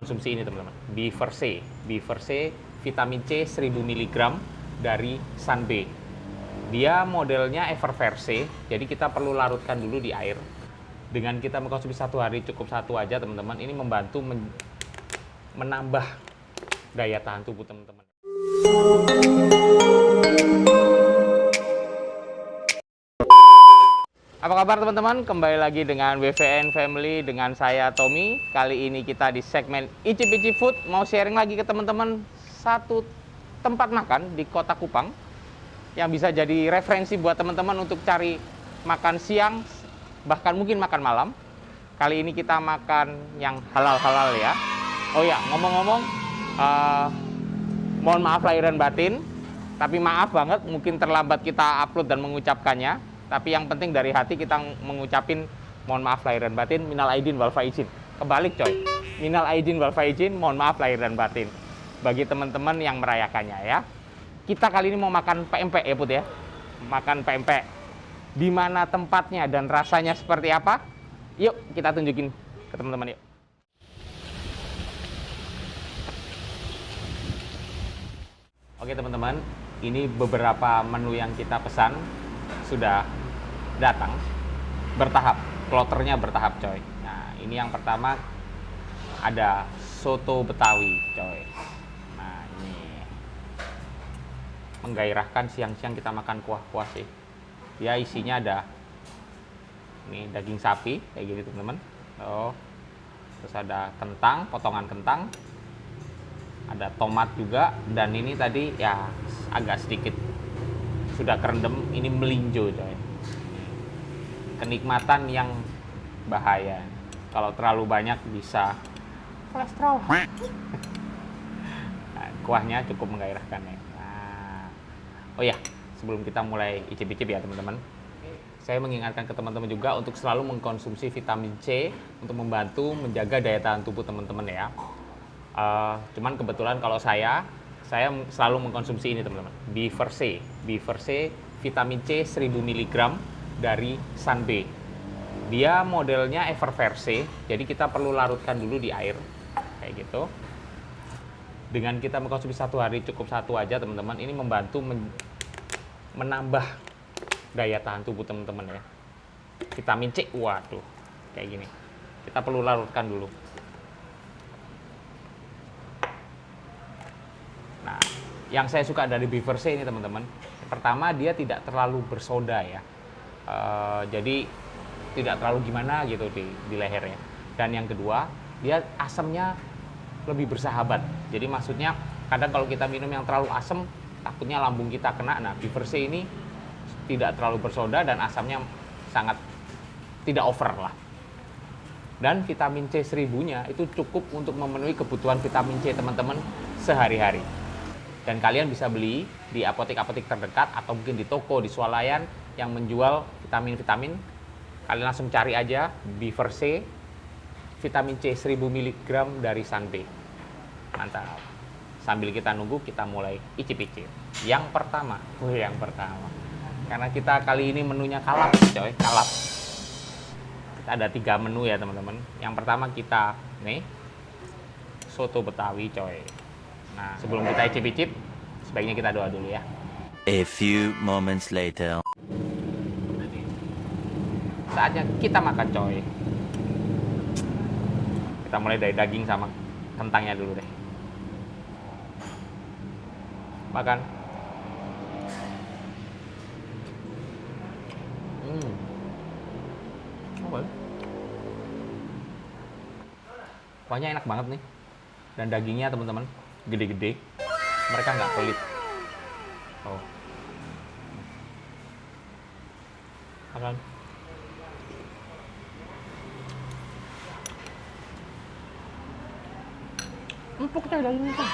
konsumsi ini teman-teman, Biverse vitamin C 1000 mg dari Sanbe. Dia modelnya Eververse, jadi kita perlu larutkan dulu di air. Dengan kita mengkonsumsi satu hari, cukup satu aja teman-teman, ini membantu menambah daya tahan tubuh teman-teman. Apa kabar teman-teman? Kembali lagi dengan WVN Family dengan saya Tommy. Kali ini kita di segmen Icip-icip Food mau sharing lagi ke teman-teman satu tempat makan di Kota Kupang yang bisa jadi referensi buat teman-teman untuk cari makan siang, bahkan mungkin makan malam. Kali ini kita makan yang halal-halal ya. Oh ya, ngomong-ngomong, mohon maaf lahir dan batin, tapi maaf banget mungkin terlambat kita upload dan mengucapkannya. Tapi yang penting dari hati kita mengucapin mohon maaf lahir dan batin, minal aidin wal faizin. Kebalik coy, minal aidin wal faizin, mohon maaf lahir dan batin bagi teman-teman yang merayakannya ya. Kita kali ini mau makan pempek ya Put ya. Makan pempek. Di mana tempatnya dan rasanya seperti apa? Yuk kita tunjukin ke teman-teman yuk. Oke teman-teman, ini beberapa menu yang kita pesan sudah datang bertahap, kloternya bertahap coy. Nah ini yang pertama ada soto Betawi coy. Nah ini menggairahkan siang-siang kita makan kuah-kuah sih. Ya isinya ada ini daging sapi kayak gitu teman-teman. Oh, terus ada kentang, potongan kentang, ada tomat juga, dan ini tadi ya agak sedikit sudah kerendam, ini melinjo coy. Kenikmatan yang bahaya. Kalau terlalu banyak bisa kolesterol. Nah, kuahnya cukup menggairahkan ya. Nah, oh ya, sebelum kita mulai icip-icip ya teman-teman, saya mengingatkan ke teman-teman juga untuk selalu mengkonsumsi vitamin C untuk membantu menjaga daya tahan tubuh teman-teman ya. Cuman kebetulan kalau saya selalu mengkonsumsi ini teman-teman, Biverse vitamin C 1000 mg dari Sanbe. Dia modelnya Eververse, jadi kita perlu larutkan dulu di air kayak gitu. Dengan kita mengkonsumsi satu hari, cukup satu aja teman-teman, ini membantu menambah daya tahan tubuh teman-teman ya. Vitamin C, waduh kayak gini, kita perlu larutkan dulu. Nah, yang saya suka dari Biverse ini teman-teman, pertama dia tidak terlalu bersoda ya, jadi tidak terlalu gimana gitu di lehernya. Dan yang kedua, dia asamnya lebih bersahabat. Jadi maksudnya kadang kalau kita minum yang terlalu asam, takutnya lambung kita kena. Nah, Biverse ini tidak terlalu bersoda dan asamnya sangat tidak over lah. Dan vitamin C 1000-nya itu cukup untuk memenuhi kebutuhan vitamin C teman-teman sehari-hari. Dan kalian bisa beli di apotek-apotek terdekat atau mungkin di toko, di swalayan yang menjual vitamin-vitamin. Kalian langsung cari aja Biverse vitamin C 1000 mg dari Sanbe. Mantap. Sambil kita nunggu, kita mulai icip-icip. Yang pertama. Karena kita kali ini menunya kalap coy, kalap. Kita ada 3 menu ya teman-teman. Yang pertama kita nih soto Betawi coy. Nah, sebelum kita icip-icip, sebaiknya kita doa dulu ya. A few moments later. Saatnya kita makan coy. Kita mulai dari daging sama kentangnya dulu deh. Makan. Oh, kuahnya enak banget nih. Dan dagingnya teman-teman gede-gede, mereka nggak pelit. Oh, makan. Empuk coy dagingnya kan.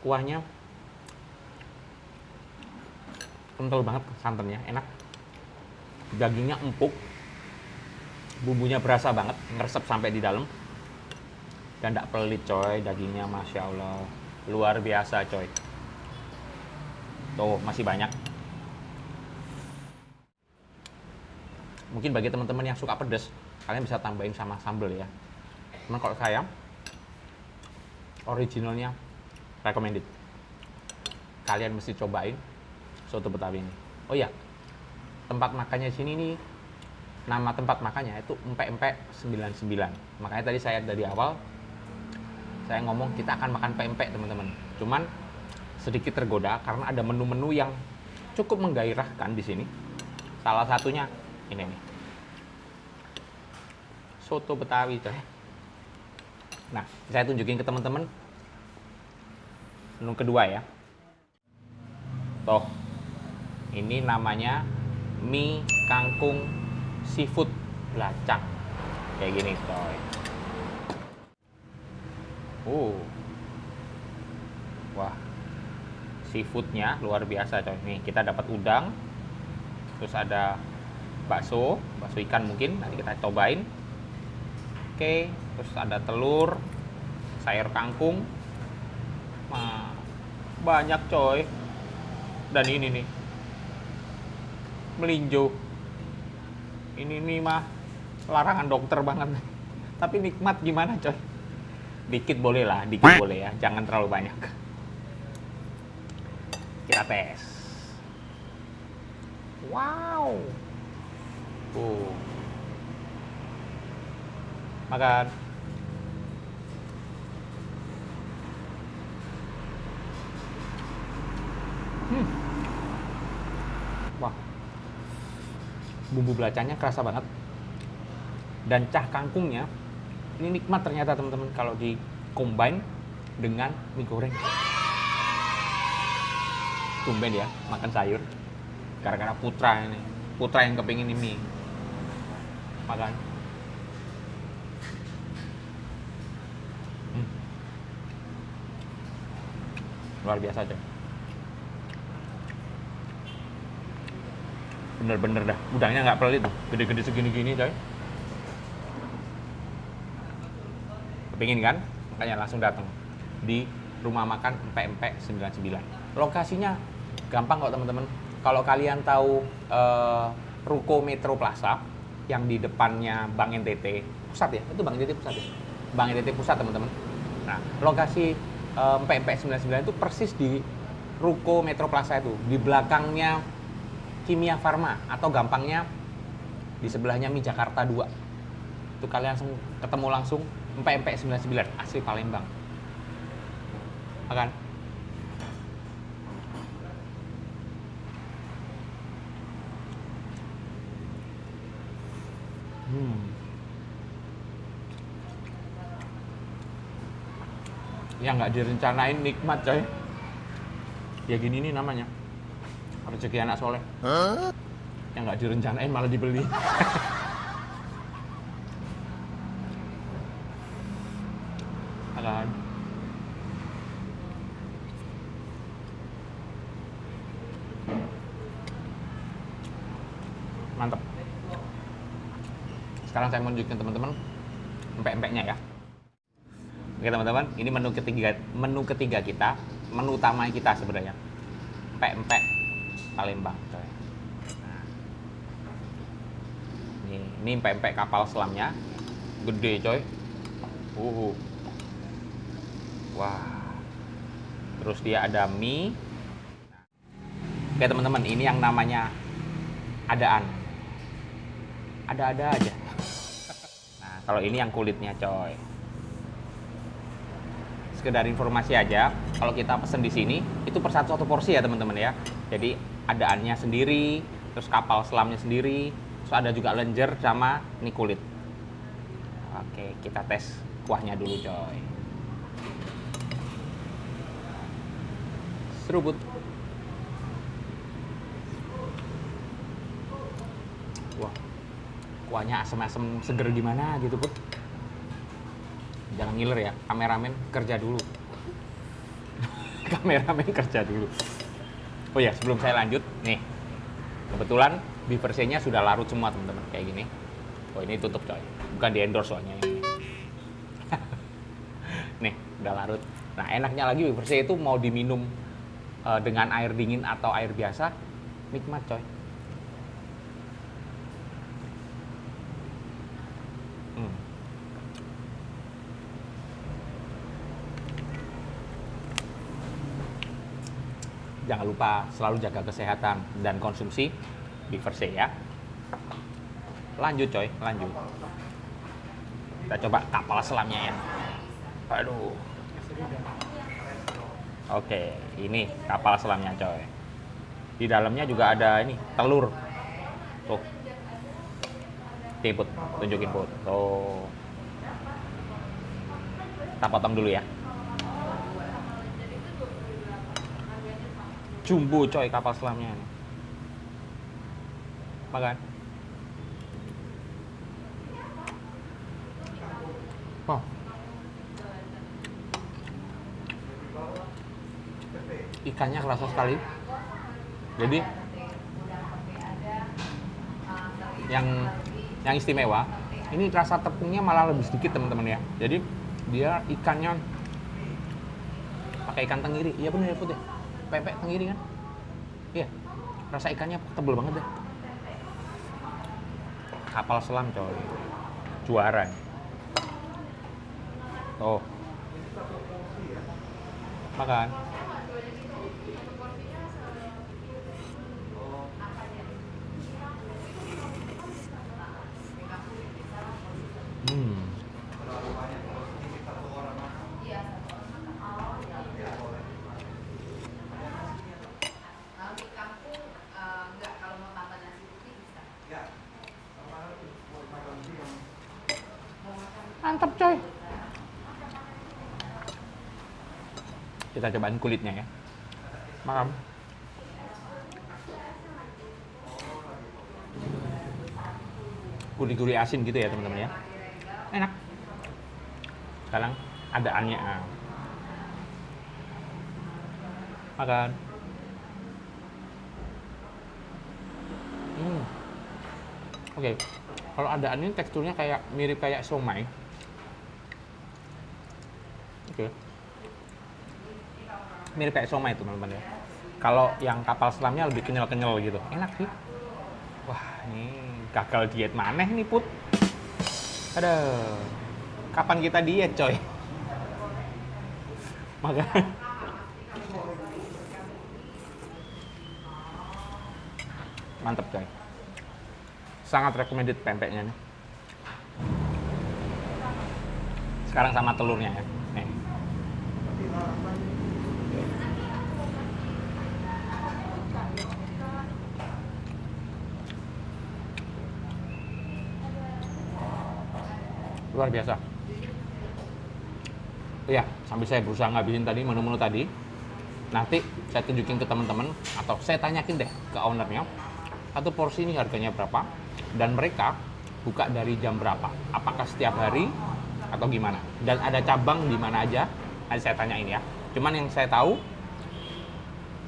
Kuahnya kental banget, santannya enak. Dagingnya empuk, bumbunya berasa banget, ngeresep sampai di dalam, dan tidak pelit coy. Dagingnya masya Allah luar biasa coy. Tuh masih banyak. Mungkin bagi teman-teman yang suka pedas, kalian bisa tambahin sama sambal ya. Cuman kalau saya, originalnya recommended. Kalian mesti cobain soto Betawi ini. Oh iya, tempat makannya sini nih, nama tempat makannya itu Empek-Empek 99. Makanya tadi saya dari awal saya ngomong kita akan makan pempek teman-teman. Cuman sedikit tergoda karena ada menu-menu yang cukup menggairahkan di sini. Salah satunya ini nih, soto Betawi coy. Nah, saya tunjukin ke teman-teman menu kedua ya. Toh, ini namanya mie kangkung seafood belacang. Kayak gini coy. Wah, seafoodnya luar biasa coy. Nih kita dapat udang, terus ada bakso ikan mungkin nanti kita cobain. Oke, terus ada telur, sayur kangkung, banyak coy. Dan ini nih melinjo, ini nih mah larangan dokter banget, tapi nikmat gimana coy. Dikit boleh lah, dikit boleh ya, jangan terlalu banyak. Kita tes. Wow. Makan. Wah. Bumbu belacangnya kerasa banget. Dan cah kangkungnya ini nikmat ternyata teman-teman kalau di combine dengan mie goreng. Tumben ya makan sayur gara-gara putra ini. Putra yang kepingin ini mie. Makan. Luar biasa coy. Bener-bener dah, udangnya nggak pelit tuh, gede-gede segini-gini coy. Kepingin kan? Makanya langsung datang di rumah makan Empek-Empek 99. Lokasinya gampang kok teman-teman. Kalau kalian tahu Ruko Metro Plaza yang di depannya Bank NTT Pusat ya, itu Bank NTT Pusat ya, Bank NTT Pusat teman-teman. Nah, lokasi Empek-Empek 99 itu persis di Ruko Metro Plaza itu, di belakangnya Kimia Farma atau gampangnya di sebelahnya Mi Jakarta 2. Itu kalian langsung ketemu langsung Empek-Empek 99 asli Palembang. Makan. Yang nggak direncanain nikmat coy. Ya gini nih namanya rezeki anak soleh. Yang nggak direncanain malah dibeli. Makan. Mantap. Sekarang saya mau tunjukin teman-teman empek-empeknya ya. Oke teman-teman, ini menu ketiga kita, menu utama kita sebenarnya. Empek-empek Palembang coy. Nah. Ini empek-empek kapal selamnya. Gede coy. Wah. Terus dia ada mie. Oke teman-teman, ini yang namanya adaan. Ada-ada aja. Nah, kalau ini yang kulitnya coy. Sekedar informasi aja, kalau kita pesen di sini itu per satu porsi ya teman-teman ya. Jadi adaannya sendiri, terus kapal selamnya sendiri, terus ada juga lenjer sama ini kulit. Oke, kita tes kuahnya dulu coy. Seruput. Wah, kuahnya asem-asem seger gimana gitu put. Jangan ngiler ya, kameramen kerja dulu. Kameramen kerja dulu. Oh ya, sebelum saya lanjut, nih. Kebetulan beaver-nya sudah larut semua teman-teman, kayak gini. Oh ini tutup coy, bukan di endorse soalnya ini. Nih, udah larut. Nah enaknya lagi beaver itu mau diminum dengan air dingin atau air biasa, nikmat coy. Jangan lupa selalu jaga kesehatan dan konsumsi Beaver C ya. Lanjut coy, lanjut. Kita coba kapal selamnya ya. Aduh. Oke, ini kapal selamnya coy. Di dalamnya juga ada ini telur. Tuh. Put, tunjukin Put. Tuh. Kita potong dulu ya. Jumbo coy kapal selamnya ini. Makan. Oh. Ikannya kerasa sekali. Jadi yang istimewa, ini rasa tepungnya malah lebih sedikit teman-teman ya. Jadi dia ikannya pakai ikan tenggiri. Iya benar ya Put ya. Pempek tenggiri kan? Iya. Rasa ikannya tebel banget deh. Kapal selam coy. Juara. Tuh. Makan. Mantap coy. Kita cobain kulitnya ya. Makan. Gurih-gurih asin gitu ya teman-teman ya. Enak. Sekarang adaannya. Makan. Oke. Kalau adaan ini teksturnya kayak mirip kayak somai. Oke. Mirip kayak somai itu teman-teman ya. Kalau yang kapal selamnya lebih kenyal-kenyal gitu. Enak sih. Wah, ini gagal diet maneh nih Put. Aduh. Kapan kita diet coy? Makan. Mantep coy. Sangat recommended pempeknya nih. Sekarang sama telurnya ya. Nih. Luar biasa. Iya, sambil saya berusaha ngabisin tadi menu-menu tadi, nanti saya tunjukin ke teman-teman atau saya tanyakin deh ke ownernya, satu porsi ini harganya berapa dan mereka buka dari jam berapa, apakah setiap hari atau gimana, dan ada cabang di mana aja, nanti saya tanyain ya. Cuman yang saya tahu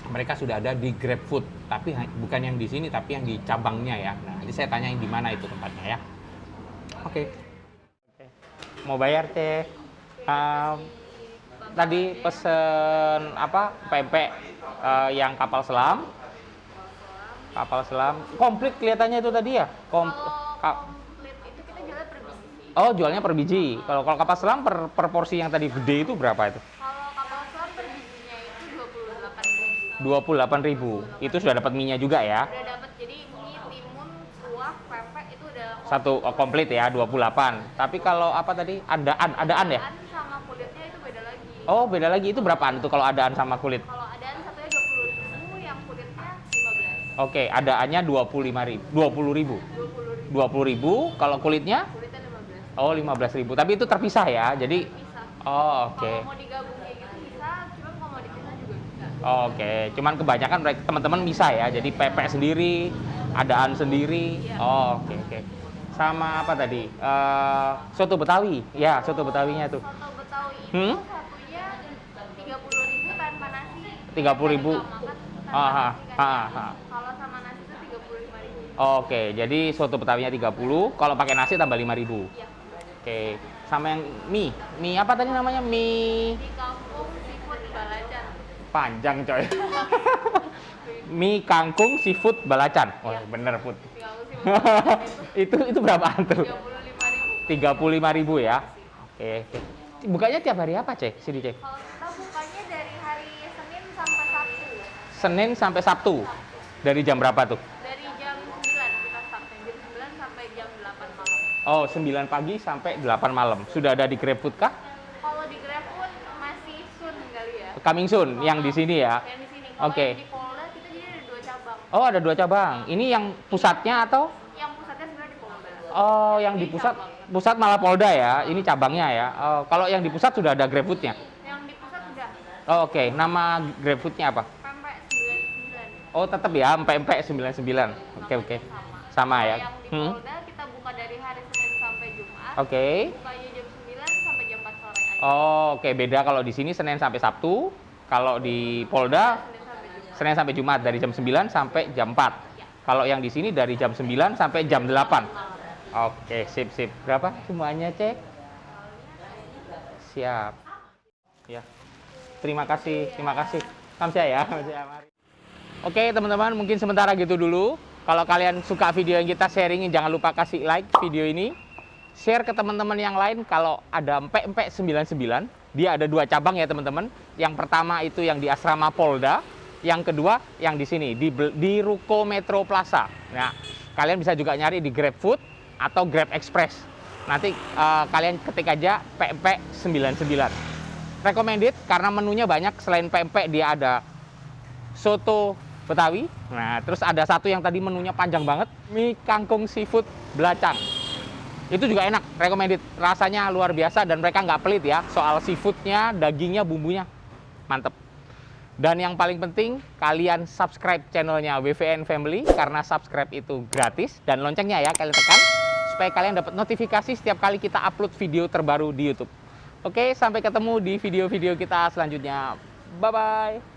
mereka sudah ada di GrabFood, tapi bukan yang di sini tapi yang di cabangnya ya. Nah, nanti saya tanyain di mana itu tempatnya ya. Oke. Mau bayar teh. Tadi pesen apa? Pempek yang kapal selam. Kapal selam komplit kelihatannya itu tadi ya. Komplit itu kita jualnya per biji. Oh, jualnya per biji. Kalau kapal selam per porsi yang tadi gede itu berapa itu? Kalau kapal selam per bijinya itu 28.000. 28.000. Itu sudah dapat mie-nya juga ya? Udah dapat, jadi mie, timun, kuah, pempek itu udah Satu komplit ya, 28. Tapi kalau apa tadi? Adaan ya? adaan sama kulitnya itu beda lagi. Oh, beda lagi. Itu berapaan tuh kalau adaan sama kulit? Kalau adaan satunya 20.000, yang kulitnya 15. Oke, adaannya 20.000. 20.000, kalau kulitnya? Kulitnya 15. Oh, 15.000. Tapi itu terpisah ya. Jadi Bisa. oh, oke. Kalau mau digabung kayak gitu bisa, cuma kalau mau dipisah juga bisa. Oke, cuman kebanyakan mereka teman-teman bisa ya. Jadi pepek sendiri, adaan sendiri. Iya. Oh, oke. Sama apa tadi? Soto Betawi. Ya, soto Betawinya tuh. Soto Betawi itu Hmm? satunya 30.000 tanpa nasi. 30.000. Tanpa nasi. Kalau sama nasi itu 35.000. Oke, jadi soto Betawinya 30, kalau pakai nasi tambah 5.000. Iya. Oke. Sama yang mie. Mie apa tadi namanya? Mie Di kampung seafood Balacan. panjang, coy. Mie kangkung seafood Balacan. Oh, Iya. bener, Put. Di kampung seafood Balacan itu berapaan tuh? 35.000. 35.000 ya. Oke. Bukanya tiap hari apa, Cek? Sini, Cek. Kalau kita bukanya dari hari Senin sampai Sabtu. Senin sampai Sabtu. Dari jam berapa tuh? Dari jam 9 kita startnya, jam 9 sampai jam 8 malam. Oh, 9 pagi sampai 8 malam. Sudah ada di GrabFood kah? Kalau di GrabFood masih soon kali ya. Coming soon, yang di sini ya. Yang di sini. Kalau Oke. yang di Polda kita jadi ada 2 cabang. Oh, ada 2 cabang. Ini yang pusatnya atau? Yang pusatnya sebenarnya di Polda. Oh, yang di Ini pusat cabang. pusat malah Polda ya. Ini cabangnya ya. Oh, kalau yang di pusat sudah ada GrabFood-nya. Yang di pusat udah Oh, oke. Nama GrabFood-nya apa? pempek 99. Oh, tetap ya, empek-empek 99. Oke, oke. Sama. Sama ya. Yang di Polda kita buka dari hari Senin sampai Jumat. Oke. Bukanya jam 9 sampai jam 4 sore aja. Oh, oke. Beda kalau di sini Senin sampai Sabtu. Kalau di Polda Senin sampai Jumat. Senin sampai Jumat dari jam 9 sampai jam 4. Kalau yang di sini dari jam 9 sampai jam 8. Oke, sip, sip. Berapa semuanya, Cek? Siap. Ya. Terima kasih, terima kasih. Kamsia ya. Kamsia, mari. Oke, teman-teman, mungkin sementara gitu dulu. Kalau kalian suka video yang kita sharingin, jangan lupa kasih like video ini. Share ke teman-teman yang lain. Kalau ada empek-empek 99, dia ada 2 cabang ya, teman-teman. Yang pertama itu yang di Asrama Polda. Yang kedua yang di sini di Ruko Metro Plaza. Nah, kalian bisa juga nyari di GrabFood atau Grab Express. Nanti kalian ketik aja pempek 99. Recommended karena menunya banyak. Selain pempek dia ada soto Betawi. Nah, terus ada satu yang tadi menunya panjang banget, mie kangkung seafood belacang. Itu juga enak, recommended. Rasanya luar biasa dan mereka nggak pelit ya. Soal seafoodnya, dagingnya, bumbunya mantep. Dan yang paling penting, kalian subscribe channelnya WVN Family, karena subscribe itu gratis. Dan loncengnya ya, kalian tekan, supaya kalian dapat notifikasi setiap kali kita upload video terbaru di YouTube. Oke, sampai ketemu di video-video kita selanjutnya. Bye-bye.